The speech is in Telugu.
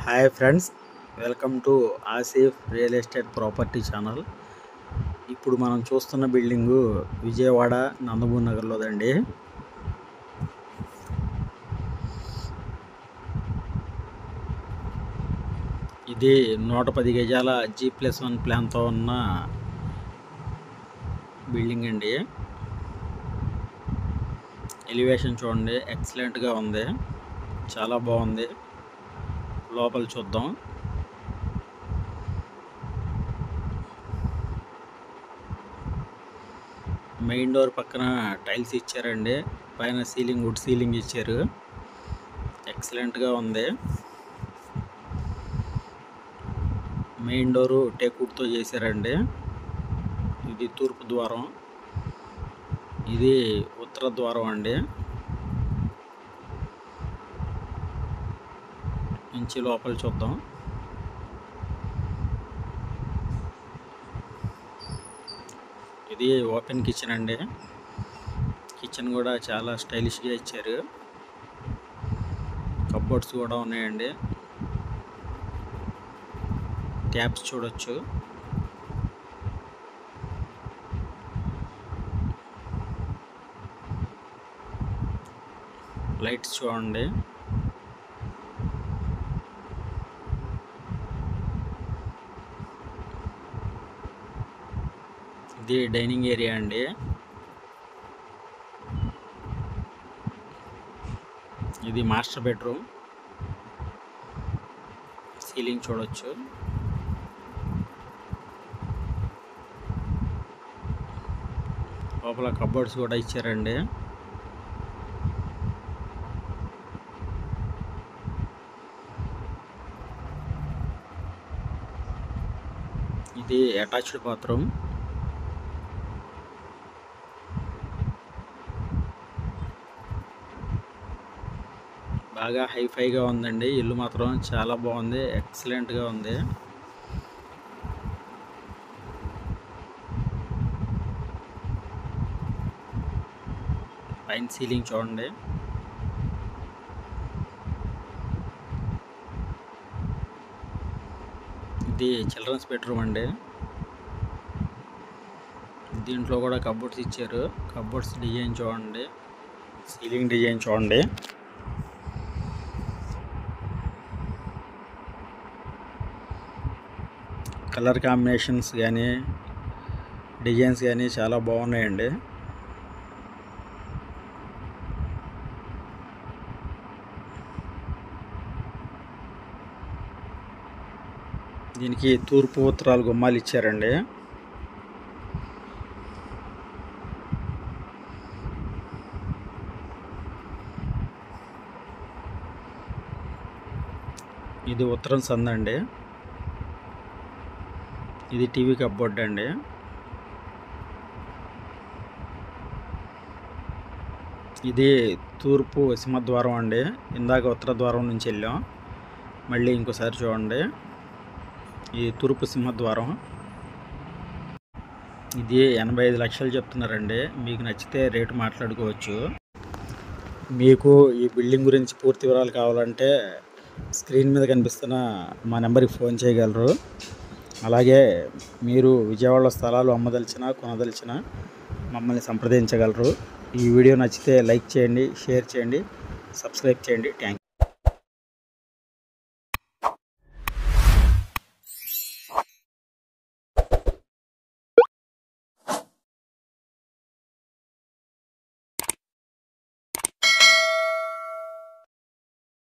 Hi friends, welcome to Asif real estate property channel. ఇప్పుడు మనం చూస్తున్న బిల్డింగు విజయవాడ నందమూరి నగర్లోదండి. ఇది 110 గజాల G+1 ప్లాన్తో ఉన్న బిల్డింగ్ అండి. ఎలివేషన్ చూడండి, ఎక్సలెంట్గా ఉంది, చాలా బాగుంది. లోపల చూద్దాం. మెయిన్ డోర్ పక్కన టైల్స్ ఇచ్చారండి. పైన సీలింగ్ వుడ్ సీలింగ్ ఇచ్చారు, ఎక్సలెంట్గా ఉంది. మెయిన్ డోరు టేక్వుడ్తో చేశారండి. ఇది తూర్పు ద్వారం, ఇది ఉత్తర ద్వారం అండి. నుంచి లోపల చూద్దాం. ఇది ఓపెన్ కిచెన్ అండి. కిచెన్ కూడా చాలా స్టైలిష్గా ఇచ్చారు. కబోర్డ్స్ కూడా ఉన్నాయండి. ట్యాప్స్ చూడొచ్చు. లైట్స్ చూడండి. ఇది డైనింగ్ ఏరియా అండి. ఇది మాస్టర్ బెడ్రూమ్. సీలింగ్ చూడొచ్చు. లోపల కబోర్డ్స్ కూడా ఇచ్చారండి. ఇది అటాచ్డ్ బాత్రూమ్. బాగా హైఫైగా ఉందండి. ఇల్లు మాత్రం చాలా బాగుంది, ఎక్సలెంట్గా ఉంది. పైన సీలింగ్ చూడండి. ఇది చిల్డ్రన్స్ బెడ్రూమ్ అండి. దీంట్లో కూడా కబోర్డ్స్ ఇచ్చారు. కబోర్డ్స్ డిజైన్ చూడండి, సీలింగ్ డిజైన్ చూడండి. కలర్ కాంబినేషన్స్ కానీ డిజైన్స్ కానీ చాలా బాగున్నాయండి. దీనికి తూర్పు ఉత్తరాలు గుమ్మాలు ఇచ్చారండి. ఇది ఉత్తరం సందండి. ఇది టీవీ కప్బోర్డ్ అండి. ఇది తూర్పు సింహద్వారం అండి. ఇందాక ఉత్తర ద్వారం నుంచి వెళ్ళాం, మళ్ళీ ఇంకోసారి చూడండి. ఇది తూర్పు సింహద్వారం. ఇది 85 లక్షలు చెప్తున్నారండి. మీకు నచ్చితే రేటు మాట్లాడుకోవచ్చు. మీకు ఈ బిల్డింగ్ గురించి పూర్తి వివరాలు కావాలంటే స్క్రీన్ మీద కనిపిస్తున్న మా నెంబర్కి ఫోన్ చేయగలరు. అలాగే మీరు విజయవాడలో స్థలాలు అమ్మదలిచినా కొనదలిచినా మమ్మల్ని సంప్రదించగలరు. ఈ వీడియో నచ్చితే లైక్ చేయండి, షేర్ చేయండి, సబ్స్క్రైబ్ చేయండి. Thank you.